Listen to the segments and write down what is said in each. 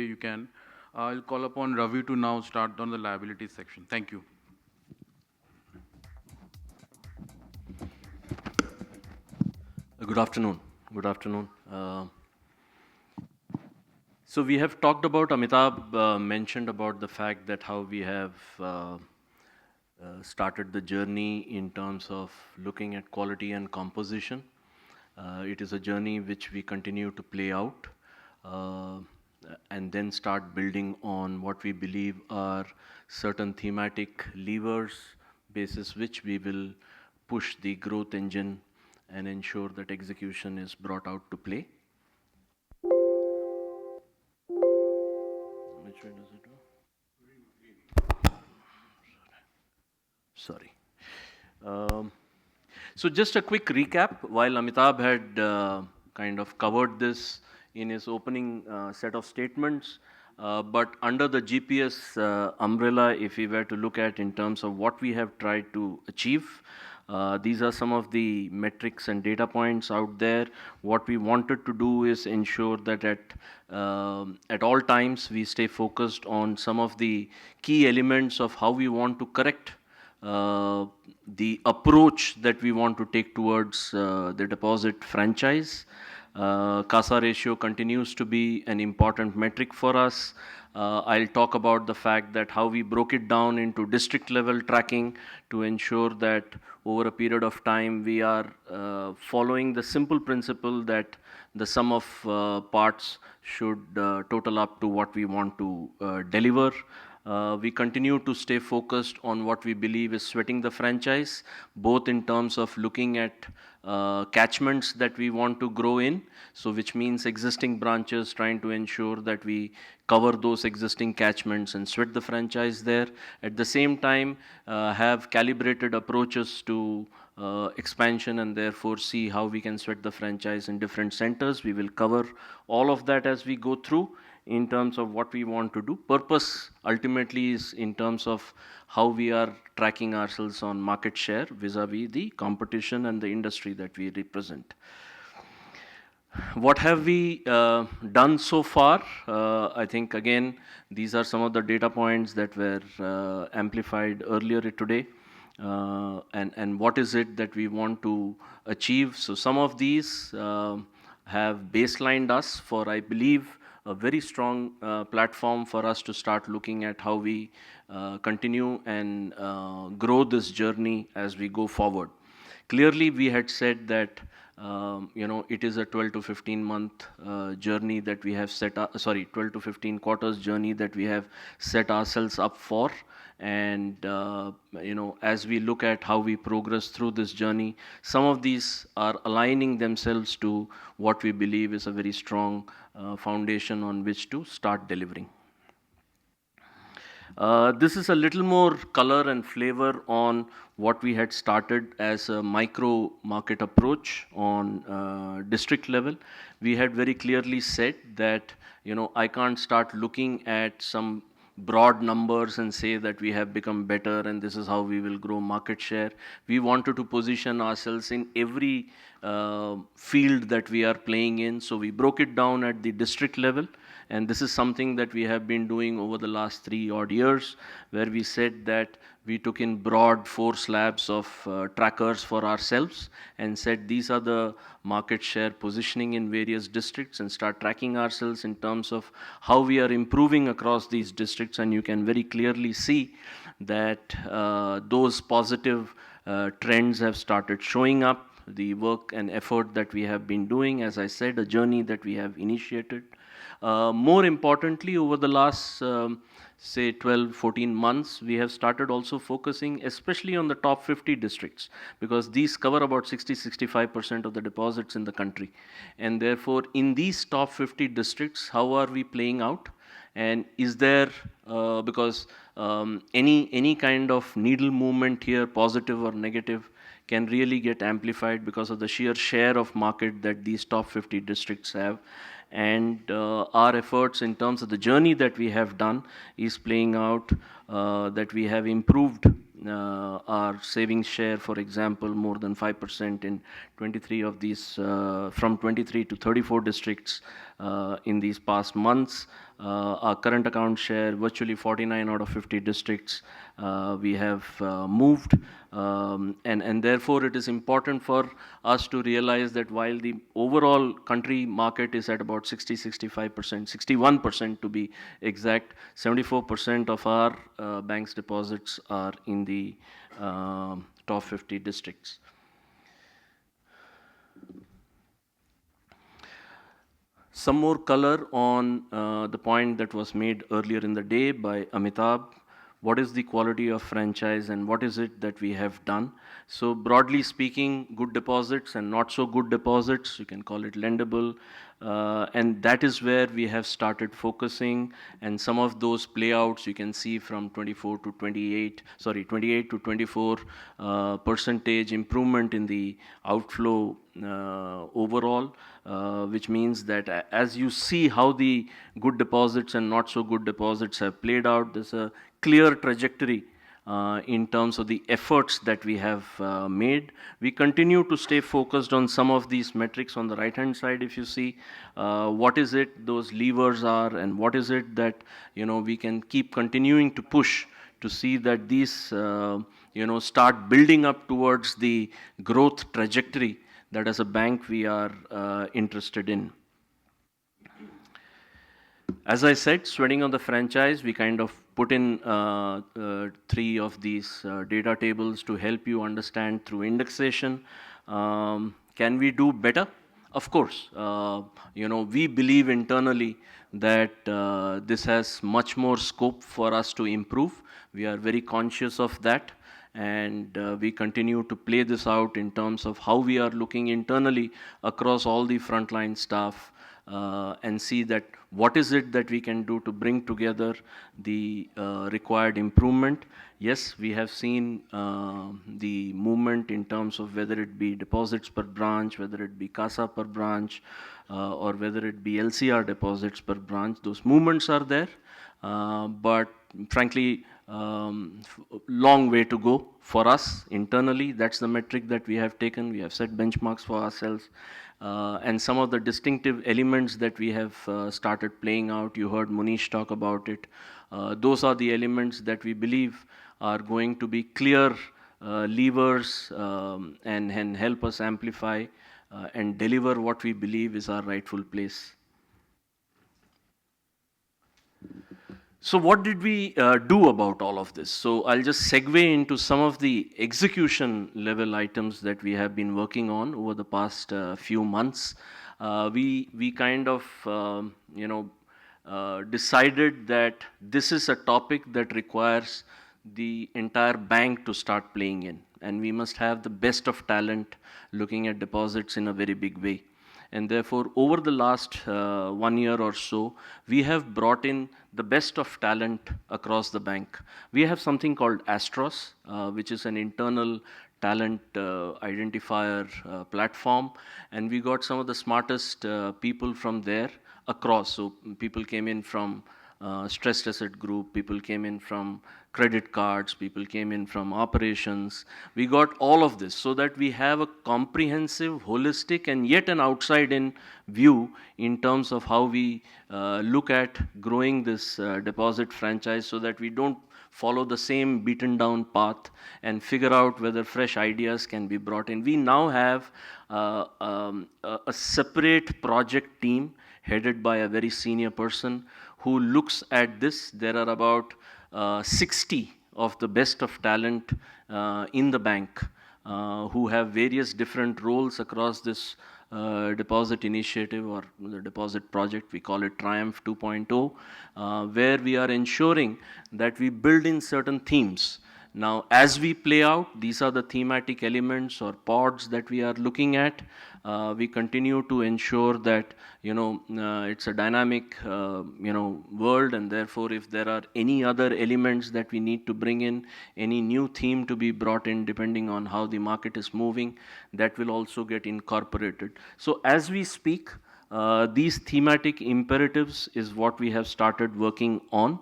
You can. I'll call upon Ravi to now start on the liability section. Thank you. Good afternoon. Good afternoon. So we have talked about, Amitabh mentioned about the fact that how we have started the journey in terms of looking at quality and composition. It is a journey which we continue to play out uh, and then start building on what we believe are certain thematic levers basis which we will push the growth engine and ensure that execution is brought out to play. Which way does it go? Sorry. Um, so just a quick recap. While Amitabh had kind of covered this in his opening set of statements, but under the GPS umbrella, if we were to look at in terms of what we have tried to achieve, these are some of the metrics and data points out there. What we wanted to do is ensure that at all times we stay focused on some of the key elements of how we want to correct the approach that we want to take towards the deposit franchise. CASA ratio continues to be an important metric for us. I'll talk about the fact that how we broke it down into district level tracking to ensure that over a period of time we are following the simple principle that the sum of parts should total up to what we want to deliver. We continue to stay focused on what we believe is sweating the franchise, both in terms of looking at catchments that we want to grow in, so which means existing branches, trying to ensure that we cover those existing catchments and sweat the franchise there. At the same time, have calibrated approaches to expansion and therefore see how we can sweat the franchise in different centers. We will cover all of that as we go through in terms of what we want to do. Purpose ultimately is in terms of how we are tracking ourselves on market share vis-a-vis the competition and the industry that we represent. What have we done so far? I think again, these are some of the data points that were amplified earlier today. And what is it that we want to achieve? So some of these have baselined us for, I believe, a very strong platform for us to start looking at how we continue and grow this journey as we go forward. Clearly, we had said that it is a 12 to 15 month journey that we have 12 to 15 quarters journey that we have set ourselves up for. And as we look at how we progress through this journey, some of these are aligning themselves to what we believe is a very strong foundation on which to start delivering. This is a little more color and flavor on what we had started as a micro market approach on district level. We had very clearly said that, I can't start looking at some broad numbers and say that we have become better and this is how we will grow market share. We wanted to position ourselves in every field that we are playing in. So we broke it down at the district level. And this is something that we have been doing over the last 3 odd years, where we said that we took in broad 4 slabs of trackers for ourselves and said these are the market share positioning in various districts and start tracking ourselves in terms of how we are improving across these districts. And you can very clearly see that those positive trends have started showing up. The work and effort that we have been doing, as I said, a journey that we have initiated. More importantly, over the last, say, 12, 14 months, we have started also focusing especially on the top 50 districts, because these cover about 60-65% of the deposits in the country. And therefore, in these top 50 districts, how are we playing out? And is there, because any kind of needle movement here, positive or negative, can really get amplified because of the sheer share of market that these top 50 districts have. And our efforts in terms of the journey that we have done is playing out, that we have improved our savings share, for example, more than 5% in 23 of these, from 23 to 34 districts in these past months. our current account share, virtually 49 out of 50 districts, we have moved. And therefore, it is important for us to realize that while the overall country market is at about 60-65%, 61% to be exact, 74% of our bank's deposits are in the top 50 districts. Some more color on the point that was made earlier in the day by Amitabh. What is the quality of franchise and what is it that we have done? So broadly speaking, good deposits and not so good deposits, you can call it lendable. And that is where we have started focusing, and some of those playouts you can see from 24 to 28, sorry, 28 to 24 percentage improvement in the outflow overall, which means that as you see how the good deposits and not so good deposits have played out, there's a clear trajectory in terms of the efforts that we have made. We continue to stay focused on some of these metrics on the right hand side. If you see what is it those levers are and what is it that we can keep continuing to push to see that these start building up towards the growth trajectory that as a bank we are interested in. As I said, sweating on the franchise, we kind of put in three of these data tables to help you understand through indexation. Can we do better? Of course. We believe internally that this has much more scope for us to improve. We are very conscious of that, and we continue to play this out in terms of how we are looking internally across all the frontline staff and see that what is it that we can do to bring together the required improvement. Yes, we have seen the movement in terms of whether it be deposits per branch, whether it be CASA per branch, or whether it be LCR deposits per branch. Those movements are there, but frankly, long way to go for us internally. That's the metric that we have taken. We have set benchmarks for ourselves. And some of the distinctive elements that we have started playing out, you heard Munish talk about it. Those are the elements that we believe are going to be clear levers and help us amplify and deliver what we believe is our rightful place. So what did we do about all of this? So I'll just segue into some of the execution level items that we have been working on over the past few months. We kind of decided that this is a topic that requires the entire bank to start playing in, and we must have the best of talent looking at deposits in a very big way. And therefore, over the last 1 year or so, we have brought in the best of talent across the bank. We have something called Astros, which is an internal talent identifier platform, and we got some of the smartest people from there across. So people came in from stressed asset group, people came in from credit cards, people came in from operations. We got all of this so that we have a comprehensive, holistic, and yet an outside-in view in terms of how we look at growing this deposit franchise, so that we don't follow the same beaten down path and figure out whether fresh ideas can be brought in. We now have a separate project team headed by a very senior person who looks at this. There are about 60 of the best of talent in the bank who have various different roles across this deposit initiative or the deposit project. We call it Triumph 2.0, where we are ensuring that we build in certain themes. Now, as we play out, these are the thematic elements or pods that we are looking at. We continue to ensure that it's a dynamic world, and therefore, if there are any other elements that we need to bring in, any new theme to be brought in, depending on how the market is moving, that will also get incorporated. So, as we speak, these thematic imperatives is what we have started working on.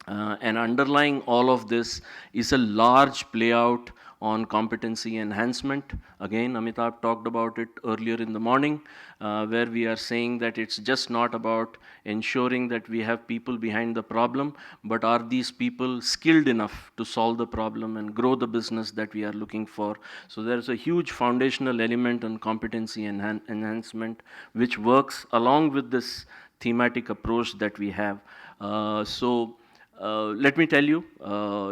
And underlying all of this is a large playout on competency enhancement. Again, Amitabh talked about it earlier in the morning, where we are saying that it's just not about ensuring that we have people behind the problem, but are these people skilled enough to solve the problem and grow the business that we are looking for. So there's a huge foundational element on competency enhancement, which works along with this thematic approach that we have. Let me tell you,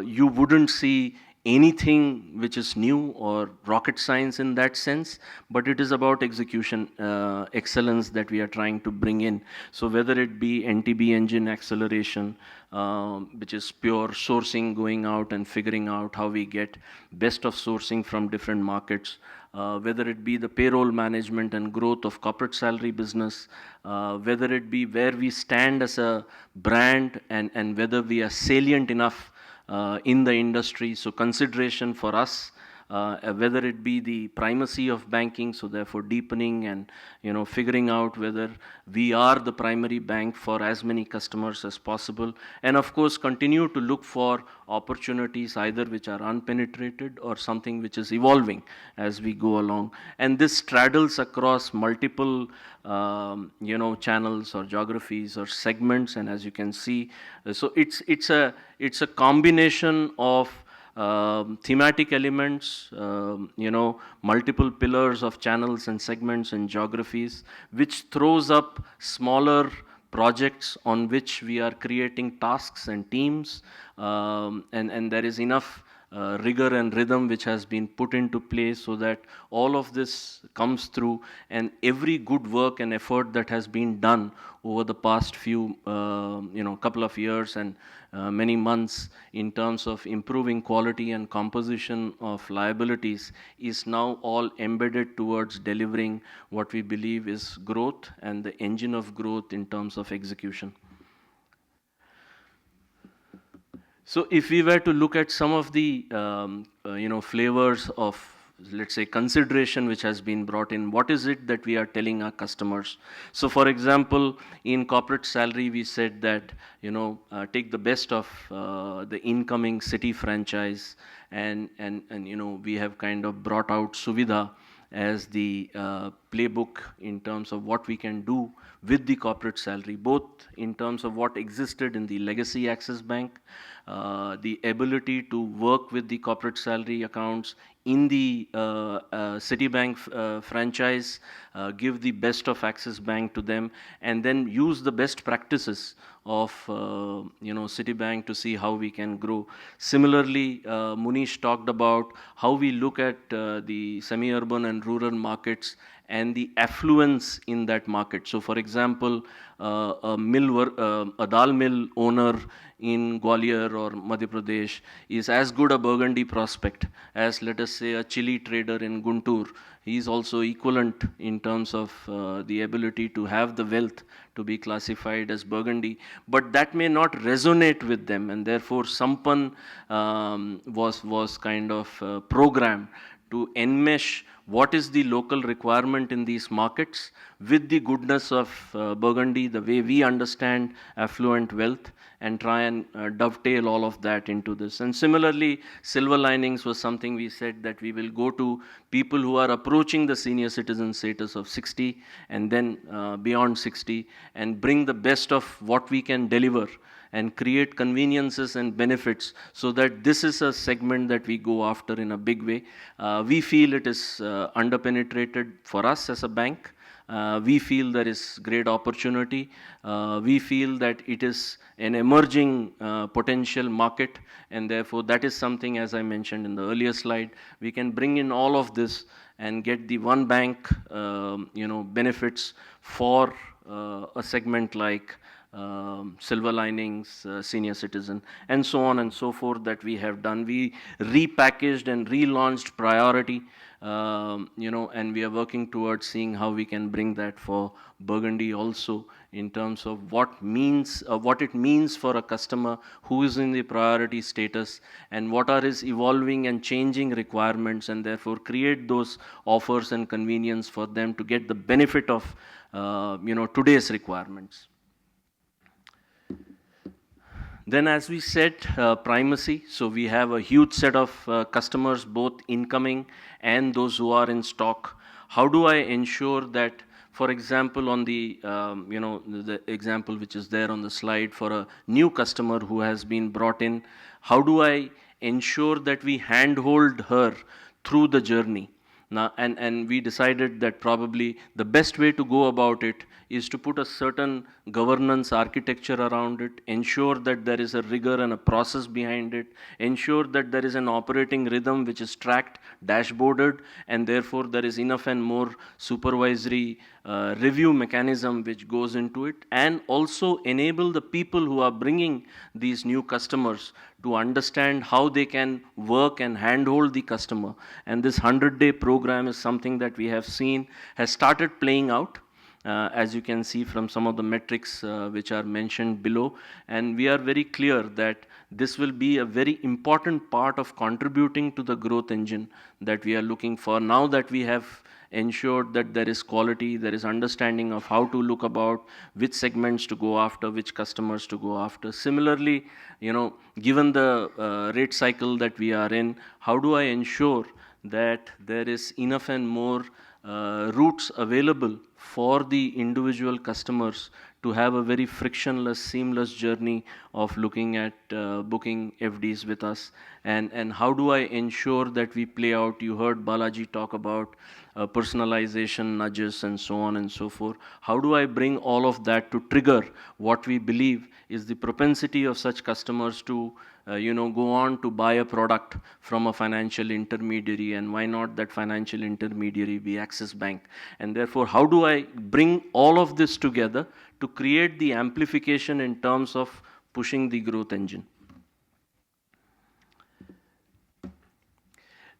you wouldn't see anything which is new or rocket science in that sense, but it is about execution excellence that we are trying to bring in. So whether it be NTB engine acceleration, which is pure sourcing, going out and figuring out how we get best of sourcing from different markets, whether it be the payroll management and growth of corporate salary business, whether it be where we stand as a brand, and whether we are salient enough in the industry. So consideration for us, whether it be the primacy of banking, so therefore deepening and figuring out whether we are the primary bank for as many customers as possible, and of course continue to look for opportunities either which are unpenetrated or something which is evolving as we go along. And this straddles across multiple channels or geographies or segments, and as you can see, so it's a combination of thematic elements, multiple pillars of channels and segments and geographies, which throws up smaller projects on which we are creating tasks and teams, and there is enough rigor and rhythm which has been put into place so that all of this comes through, and every good work and effort that has been done over the past few couple of years and many months in terms of improving quality and composition of liabilities is now all embedded towards delivering what we believe is growth and the engine of growth in terms of execution. So if we were to look at some of the flavors of, let's say, consideration which has been brought in, what is it that we are telling our customers? So for example, in corporate salary, we said that take the best of the incoming city franchise, and we have kind of brought out Suvidha as the playbook in terms of what we can do with the corporate salary, both in terms of what existed in the legacy Axis Bank, the ability to work with the corporate salary accounts in the Citibank franchise, give the best of Axis Bank to them, and then use the best practices of Citibank to see how we can grow. Similarly, Munish talked about how we look at the semi-urban and rural markets and the affluence in that market. So for example, a dal mill owner in Gwalior or Madhya Pradesh is as good a Burgundy prospect as, let us say, a chili trader in Guntur. He is also equivalent in terms of the ability to have the wealth to be classified as Burgundy, but that may not resonate with them, and therefore Sampan was kind of programmed to enmesh what is the local requirement in these markets with the goodness of Burgundy, the way we understand affluent wealth, and try and dovetail all of that into this. And similarly, silver linings was something we said that we will go to people who are approaching the senior citizen status of 60 and then beyond 60, and bring the best of what we can deliver and create conveniences and benefits, so that this is a segment that we go after in a big way. We feel it is underpenetrated for us as a bank. We feel there is great opportunity. We feel that it is an emerging potential market, and therefore that is something, as I mentioned in the earlier slide, we can bring in all of this and get the one bank benefits for a segment like silver linings, senior citizen, and so on and so forth that we have done. We repackaged and relaunched Priority, and we are working towards seeing how we can bring that for Burgundy also, in terms of what it means for a customer who is in the priority status, and what are his evolving and changing requirements, and therefore create those offers and convenience for them to get the benefit of today's requirements. Then, as we said, primacy. So we have a huge set of customers, both incoming and those who are in stock. How do I ensure that, for example, on the the example which is there on the slide for a new customer who has been brought in, how do I ensure that we handhold her through the journey? Now, and we decided that probably the best way to go about it is to put a certain governance architecture around it, ensure that there is a rigor and a process behind it, ensure that there is an operating rhythm which is tracked, dashboarded, and therefore there is enough and more supervisory review mechanism which goes into it, and also enable the people who are bringing these new customers to understand how they can work and handhold the customer. And this 100-day program is something that we have seen has started playing out, as you can see from some of the metrics which are mentioned below. And we are very clear that this will be a very important part of contributing to the growth engine that we are looking for. Now that we have ensured that there is quality, there is understanding of how to look about which segments to go after, which customers to go after. Similarly, given the rate cycle that we are in, how do I ensure that there is enough and more routes available for the individual customers to have a very frictionless, seamless journey of looking at booking FDs with us? And how do I ensure that we play out? You heard Balaji talk about personalization, nudges, and so on and so forth. How do I bring all of that to trigger what we believe is the propensity of such customers to go on to buy a product from a financial intermediary, and why not that financial intermediary be Axis Bank? And therefore, how do I bring all of this together to create the amplification in terms of pushing the growth engine?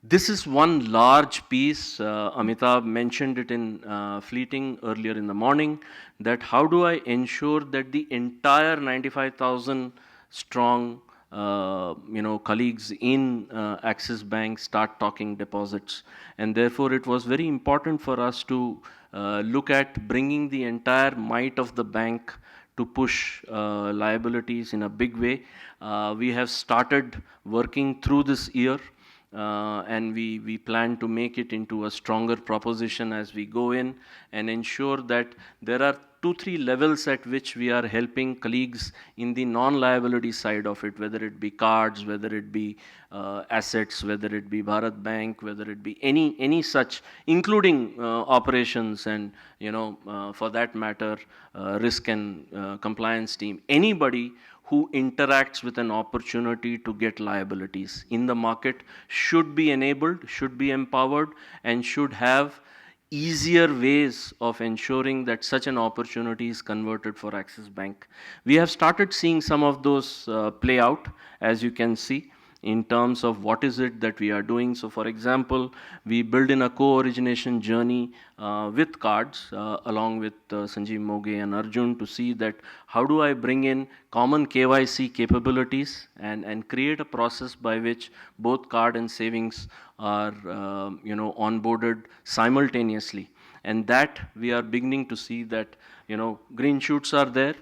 This is one large piece. Amitabh mentioned it in fleeting earlier in the morning, that how do I ensure that the entire 95,000 strong colleagues in Axis Bank start talking deposits. And therefore, it was very important for us to look at bringing the entire might of the bank to push liabilities in a big way. We have started working through this year. And we plan to make it into a stronger proposition as we go in, and ensure that there are 2-3 levels at which we are helping colleagues in the non-liability side of it, whether it be cards, whether it be assets, whether it be Bharat Bank, whether it be any such, including operations and for that matter risk and compliance team. Anybody who interacts with an opportunity to get liabilities in the market should be enabled, should be empowered, and should have easier ways of ensuring that such an opportunity is converted for Axis Bank. We have started seeing some of those play out, as you can see, in terms of what is it that we are doing. So for example, we build in a co-origination journey with cards along with Sanjeev Moge and Arjun, to see that how do I bring in common KYC capabilities and create a process by which both card and savings are onboarded simultaneously. And that we are beginning to see that green shoots are there.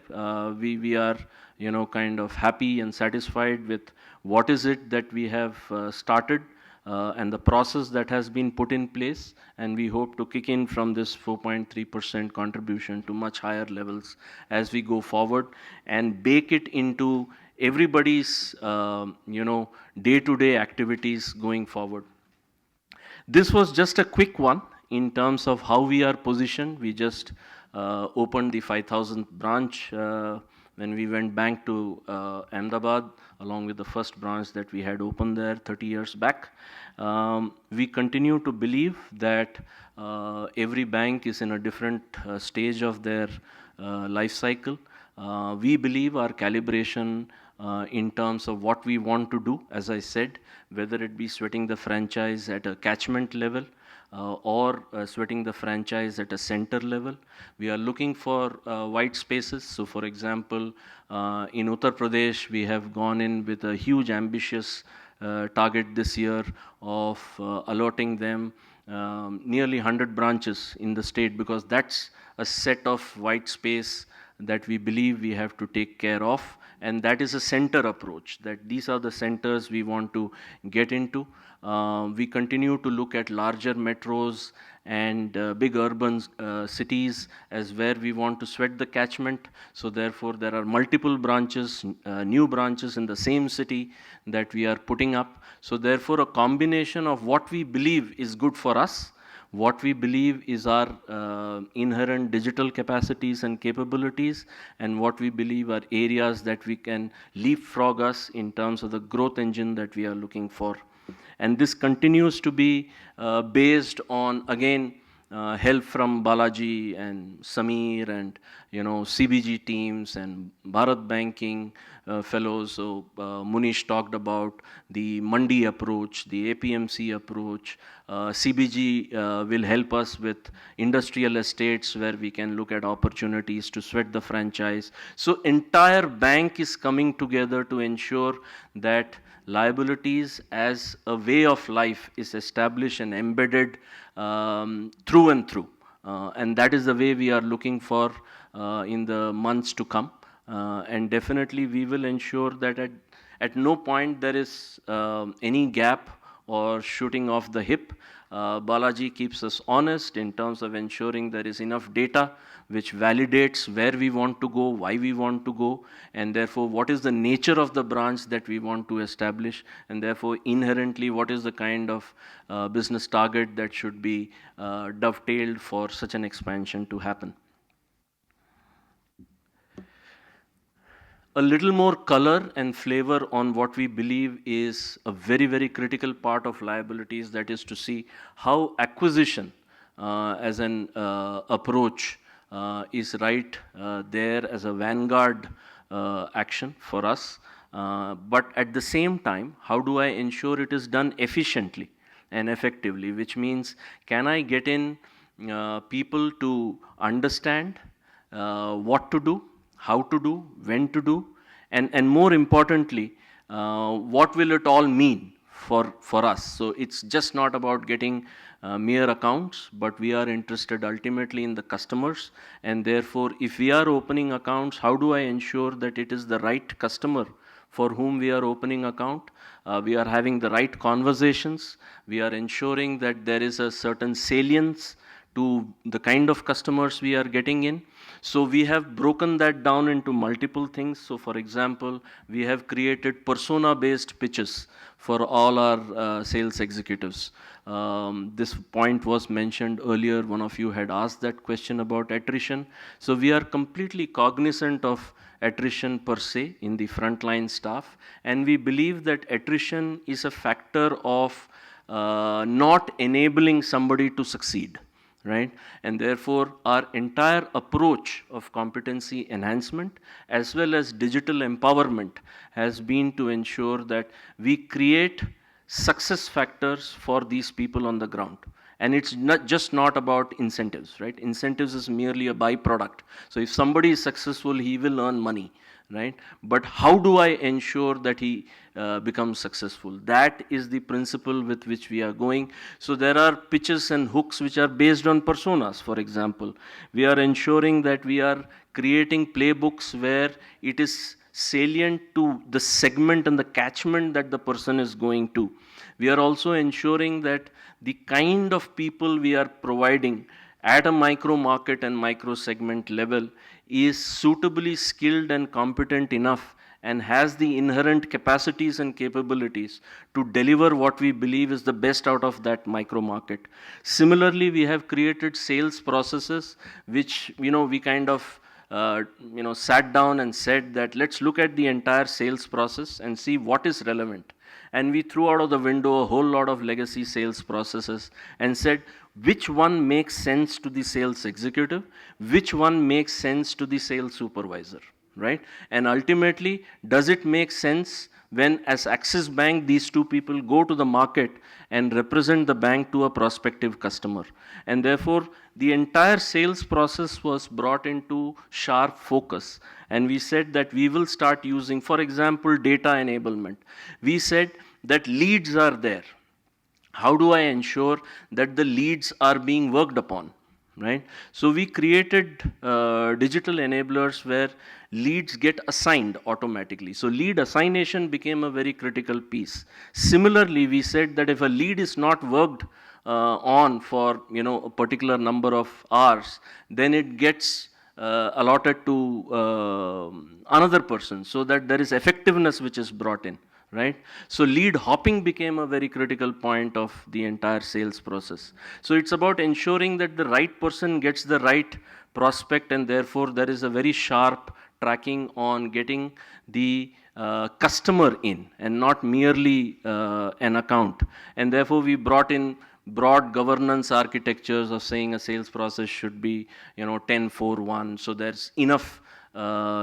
We are kind of happy and satisfied with what is it that we have started and the process that has been put in place, and we hope to kick in from this 4.3% contribution to much higher levels as we go forward, and bake it into everybody's day-to-day activities going forward. This was just a quick one in terms of how we are positioned. We just opened the 5,000th branch when we went back to Ahmedabad, along with the first branch that we had opened there 30 years back. We continue to believe that every bank is in a different stage of their life cycle. We believe our calibration in terms of what we want to do, as I said, whether it be sweating the franchise at a catchment level or sweating the franchise at a center level. We are looking for white spaces. So for example, in Uttar Pradesh, we have gone in with a huge ambitious target this year of allotting them nearly 100 branches in the state, because that's a set of white space that we believe we have to take care of, and that is a center approach, that these are the centers we want to get into. We continue to look at larger metros and big urban cities as where we want to sweat the catchment. So therefore, there are multiple branches, new branches in the same city that we are putting up. So therefore, a combination of what we believe is good for us, what we believe is our inherent digital capacities and capabilities, and what we believe are areas that we can leapfrog us in terms of the growth engine that we are looking for. And this continues to be based on, again, help from Balaji and Sameer and CBG teams and Bharat Banking fellows. So Munish talked about the Mandi approach, the APMC approach. CBG will help us with industrial estates where we can look at opportunities to sweat the franchise. So entire bank is coming together to ensure that liabilities as a way of life is established and embedded through and through. And that is the way we are looking for in the months to come. And definitely we will ensure that at no point there is any gap or shooting off the hip. Balaji keeps us honest in terms of ensuring there is enough data which validates where we want to go, why we want to go, and therefore what is the nature of the branch that we want to establish, and therefore inherently what is the kind of business target that should be dovetailed for such an expansion to happen. A little more color and flavor on what we believe is a very, very critical part of liabilities, that is to see how acquisition as an approach is right there as a vanguard action for us. But at the same time, how do I ensure it is done efficiently and effectively, which means can I get in people to understand what to do, how to do, when to do, and more importantly, what will it all mean for us. So it's just not about getting mere accounts, but we are interested ultimately in the customers, and therefore if we are opening accounts, how do I ensure that it is the right customer for whom we are opening account? We are having the right conversations, we are ensuring that there is a certain salience to the kind of customers we are getting in. So we have broken that down into multiple things. So for example, we have created persona-based pitches for all our sales executives. This point was mentioned earlier. One of you had asked that question about attrition. So we are completely cognizant of attrition per se in the frontline staff, and we believe that attrition is a factor of not enabling somebody to succeed. Right? And therefore, our entire approach of competency enhancement as well as digital empowerment has been to ensure that we create success factors for these people on the ground. And it's not about incentives, right? Incentives is merely a byproduct. So if somebody is successful, he will earn money, right? But how do I ensure that he becomes successful? That is the principle with which we are going. So there are pitches and hooks which are based on personas. For example, we are ensuring that we are creating playbooks where it is salient to the segment and the catchment that the person is going to. We are also ensuring that the kind of people we are providing at a micro market and micro segment level is suitably skilled and competent enough and has the inherent capacities and capabilities to deliver what we believe is the best out of that micro market. Similarly, we have created sales processes which we kind of sat down and said that let's look at the entire sales process and see what is relevant. And we threw out of the window a whole lot of legacy sales processes and said which one makes sense to the sales executive, which one makes sense to the sales supervisor, right? And ultimately, does it make sense when as Axis Bank, these two people go to the market and represent the bank to a prospective customer? And therefore, the entire sales process was brought into sharp focus. And we said that we will start using, for example, data enablement. We said that leads are there. How do I ensure that the leads are being worked upon? right? So we created digital enablers where leads get assigned automatically. So lead assignation became a very critical piece. Similarly, we said that if a lead is not worked on for a particular number of hours, then it gets allotted to another person, so that there is effectiveness which is brought in, right? So lead hopping became a very critical point of the entire sales process. So it's about ensuring that the right person gets the right prospect, and therefore there is a very sharp tracking on getting the customer in and not merely an account. And therefore we brought in broad governance architectures of saying a sales process should be 10-4-1, so there's enough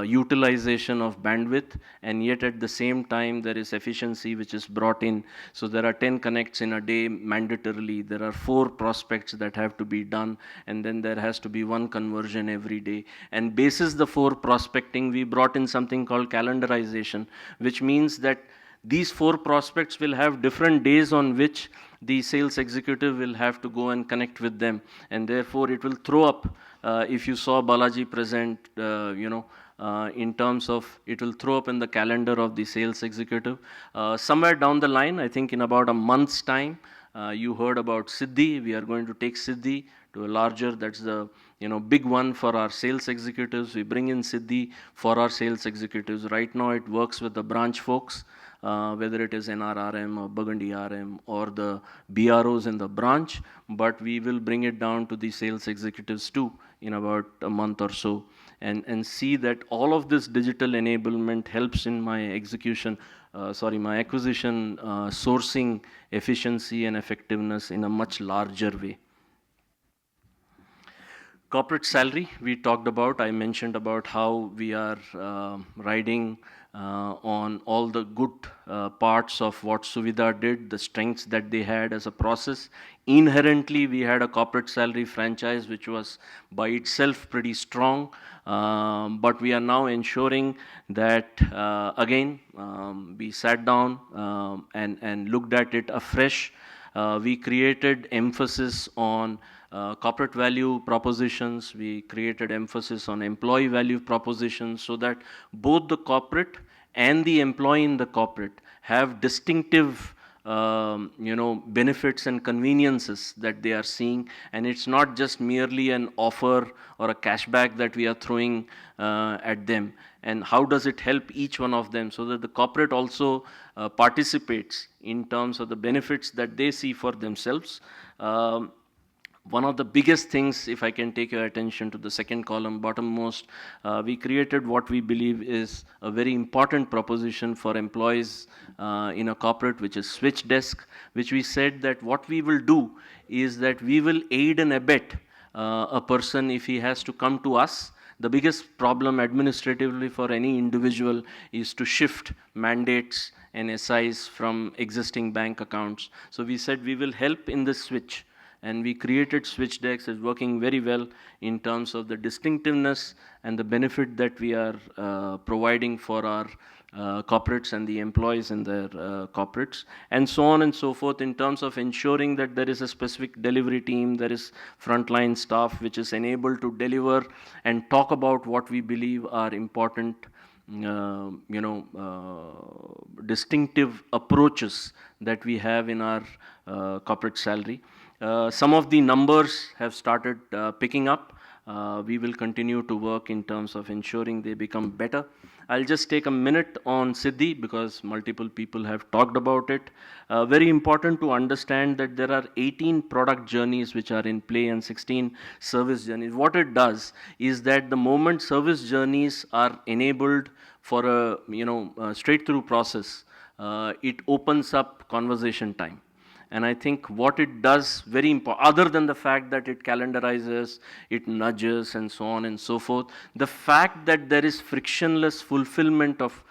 utilization of bandwidth, and yet at the same time there is efficiency which is brought in. So there are 10 connects in a day mandatorily, there are 4 prospects that have to be done, and then there has to be 1 conversion every day. And basis the 4 prospecting, we brought in something called calendarization, which means that these 4 prospects will have different days on which the sales executive will have to go and connect with them, and therefore it will throw up, if you saw Balaji present, in terms of it will throw up in the calendar of the sales executive. Somewhere down the line, I think in about a month's time, you heard about Siddhi. We are going to take Siddhi to a larger, that's the big one for our sales executives. We bring in Siddhi for our sales executives. Right now it works with the branch folks, whether it is NRRM or Burgundy RM or the BROs in the branch, but we will bring it down to the sales executives too in about a month or so, and see that all of this digital enablement helps in my execution, my acquisition, sourcing efficiency and effectiveness in a much larger way. Corporate salary, we talked about. I mentioned about how we are riding on all the good parts of what Suvidha did, the strengths that they had as a process. Inherently, we had a corporate salary franchise which was by itself pretty strong, but we are now ensuring that, again, we sat down and looked at it afresh. We created emphasis on corporate value propositions. We created emphasis on employee value propositions, so that both the corporate and the employee in the corporate have distinctive benefits and conveniences that they are seeing, and it's not just merely an offer or a cashback that we are throwing at them. And how does it help each one of them, so that the corporate also participates in terms of the benefits that they see for themselves. One of the biggest things, if I can take your attention to the second column, bottommost, we created what we believe is a very important proposition for employees in a corporate, which is switch desk, which we said that what we will do is that we will aid and abet a person if he has to come to us. The biggest problem administratively for any individual is to shift mandates and SIs from existing bank accounts. So we said we will help in this switch. And we created switch decks as working very well in terms of the distinctiveness and the benefit that we are providing for our corporates and the employees in their corporates, and so on and so forth, in terms of ensuring that there is a specific delivery team, there is frontline staff which is enabled to deliver and talk about what we believe are important distinctive approaches that we have in our corporate salary. Some of the numbers have started picking up. We will continue to work in terms of ensuring they become better. I'll just take a minute on Siddhi because multiple people have talked about it. Very important to understand that there are 18 product journeys which are in play and 16 service journeys. What it does is that the moment service journeys are enabled for a straight through process, it opens up conversation time. And I think what it does very important, other than the fact that it calendarizes, it nudges and so on and so forth, the fact that there is frictionless fulfillment of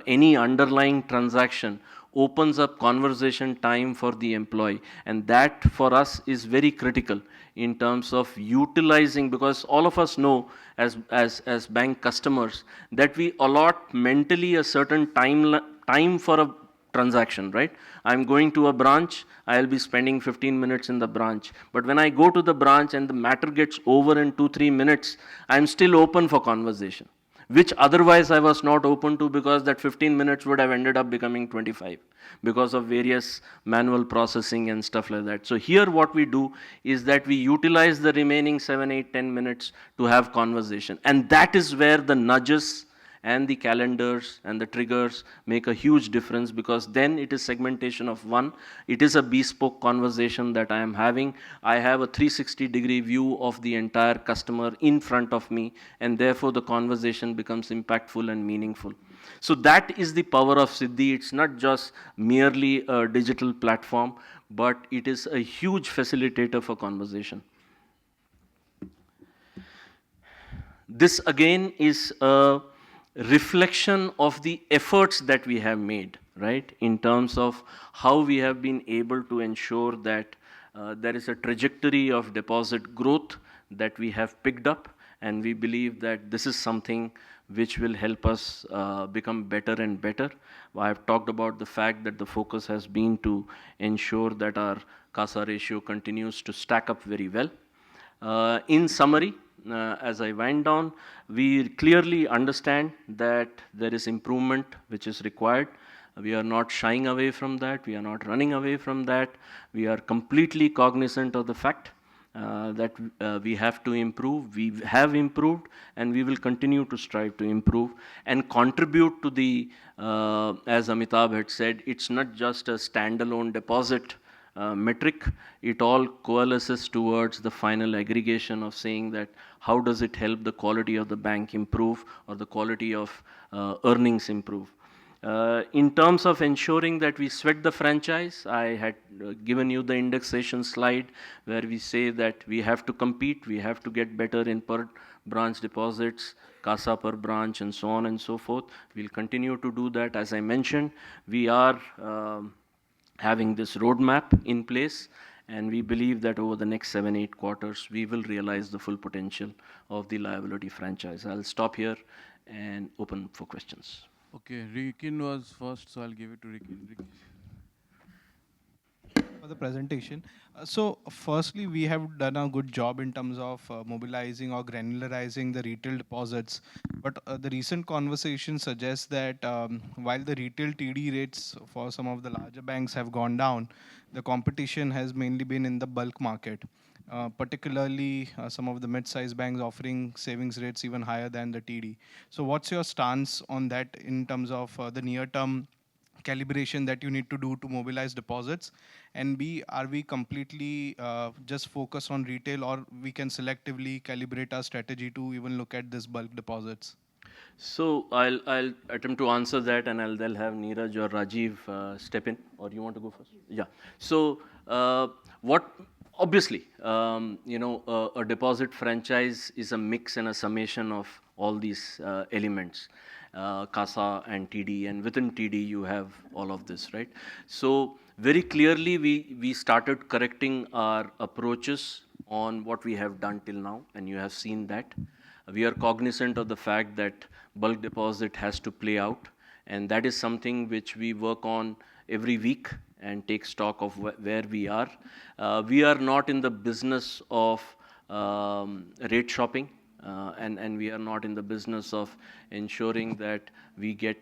any underlying transaction opens up conversation time for the employee. And that for us is very critical in terms of utilizing, because all of us know as bank customers that we allot mentally a certain time for a transaction, right? I'm going to a branch, I'll be spending 15 minutes in the branch. But when I go to the branch and the matter gets over in 2, 3 minutes, I'm still open for conversation, which otherwise I was not open to, because that 15 minutes would have ended up becoming 25 because of various manual processing and stuff like that. So here what we do is that we utilize the remaining 7, 8, 10 minutes to have conversation. And that is where the nudges and the calendars and the triggers make a huge difference, because then it is segmentation of one. It is a bespoke conversation that I am having. I have a 360-degree view of the entire customer in front of me, and therefore the conversation becomes impactful and meaningful. So that is the power of Siddhi. It's not just merely a digital platform, but it is a huge facilitator for conversation. This again is a reflection of the efforts that we have made, right, in terms of how we have been able to ensure that there is a trajectory of deposit growth that we have picked up, and we believe that this is something which will help us become better and better. I have talked about the fact that the focus has been to ensure that our CASA ratio continues to stack up very well. In summary, as I wind down, we clearly understand that there is improvement which is required. We are not shying away from that. We are not running away from that. We are completely cognizant of the fact that we have to improve. We have improved, and we will continue to strive to improve and contribute to the, as Amitabh had said, it's not just a standalone deposit metric. It all coalesces towards the final aggregation of saying that how does it help the quality of the bank improve, or the quality of earnings improve. In terms of ensuring that we sweat the franchise, I had given you the indexation slide where we say that we have to compete, we have to get better in per branch deposits, CASA per branch, and so on and so forth. We'll continue to do that. As I mentioned, we are having this roadmap in place, and we believe that over the next 7, 8 quarters, we will realize the full potential of the liability franchise. I'll stop here and open for questions. Okay, Rikin was first, so I'll give it to Rikin. For the presentation. So, firstly, we have done a good job in terms of mobilizing or granularizing the retail deposits. But the recent conversation suggests that while the retail TD rates for some of the larger banks have gone down, the competition has mainly been in the bulk market. Particularly some of the mid-sized banks offering savings rates even higher than the TD. So, what's your stance on that in terms of the near-term calibration that you need to do to mobilize deposits? And B, are we completely just focus on retail, or we can selectively calibrate our strategy to even look at this bulk deposits? So I'll attempt to answer that, and they'll have Neeraj or Rajiv step in. Or you want to go first? Yeah. So what obviously, a deposit franchise is a mix and a summation of all these elements, CASA and TD, and within TD you have all of this, right? So very clearly we started correcting our approaches on what we have done till now, and you have seen that. We are cognizant of the fact that bulk deposit has to play out, and that is something which we work on every week and take stock of where we are. We are not in the business of rate shopping, and we are not in the business of ensuring that we get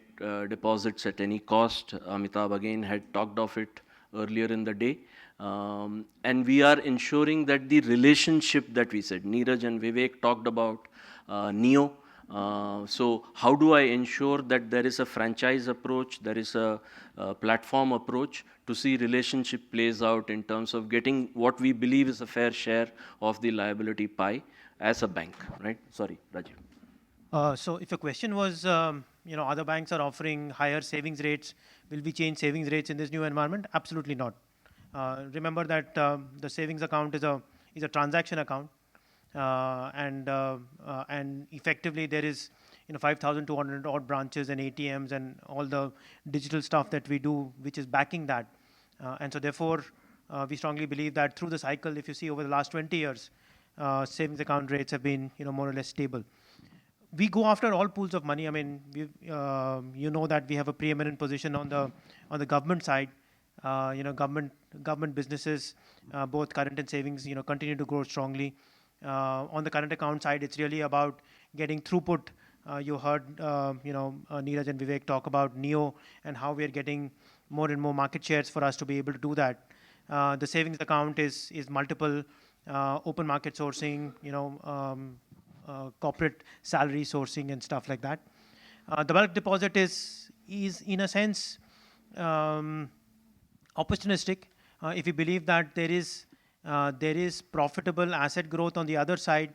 deposits at any cost. Amitabh again had talked of it earlier in the day. And we are ensuring that the relationship that we said, Neeraj and Vivek talked about Neo. So how do I ensure that there is a franchise approach, there is a platform approach to see relationship plays out in terms of getting what we believe is a fair share of the liability pie as a bank, right? Sorry, Rajiv. So if your question was, other banks are offering higher savings rates, will we change savings rates in this new environment? Absolutely not. Remember that the savings account is a transaction account, and effectively there is 5,200 odd branches and ATMs and all the digital stuff that we do, which is backing that. And so therefore, we strongly believe that through the cycle, if you see over the last 20 years, savings account rates have been more or less stable. We go after all pools of money. I mean, you know that we have a preeminent position on the government side. Government businesses, both current and savings, continue to grow strongly. On the current account side, it's really about getting throughput. You heard, Neeraj and Vivek talk about Neo and how we are getting more and more market shares for us to be able to do that. The savings account is multiple open market sourcing, corporate salary sourcing and stuff like that. The bulk deposit is in a sense um, opportunistic. If we believe that there is profitable asset growth on the other side,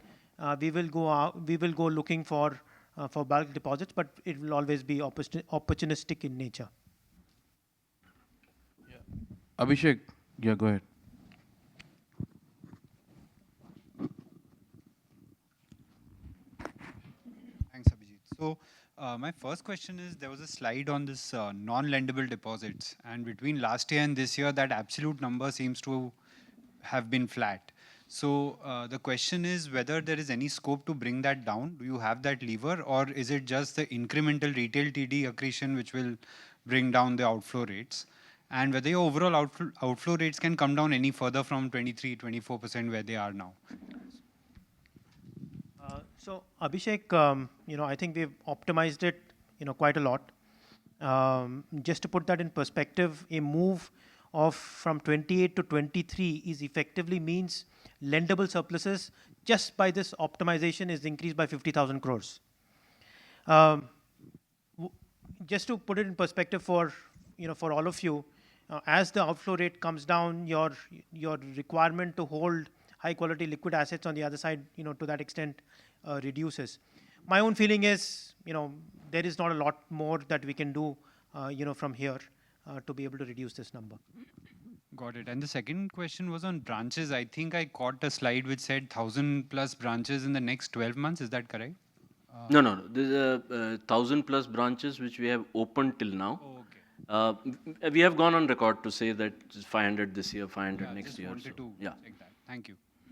we will go looking for bulk deposits, but it will always be opportunistic in nature. Abhishek, yeah, go ahead. Thanks, Abhijit. So, my first question is there was a slide on this non-lendable deposits, and between last year and this year, that absolute number seems to have been flat. So, the question is whether there is any scope to bring that down. Do you have that lever, or is it just the incremental retail TD accretion which will bring down the outflow rates? And whether your overall outflow rates can come down any further from 23, 24% where they are now. So Abhishek, I think we've optimized it, quite a lot. Just to put that in perspective, a move of from 28 to 23 is effectively means lendable surpluses just by this optimization is increased by 50,000 crores. Um, just to put it in perspective for all of you, as the outflow rate comes down, your requirement to hold high quality liquid assets on the other side, to that extent, reduces. My own feeling is, there is not a lot more that we can do, from here, to be able to reduce this number. Got it. And the second question was on branches. I think I caught a slide which said 1,000 plus branches in the next 12 months. Is that correct? No. There's a 1,000+ branches which we have opened till now. Oh, okay. We have gone on record to say that 500 this year, 500 Yeah, next just year. wanted So, to yeah. check that. Thank you.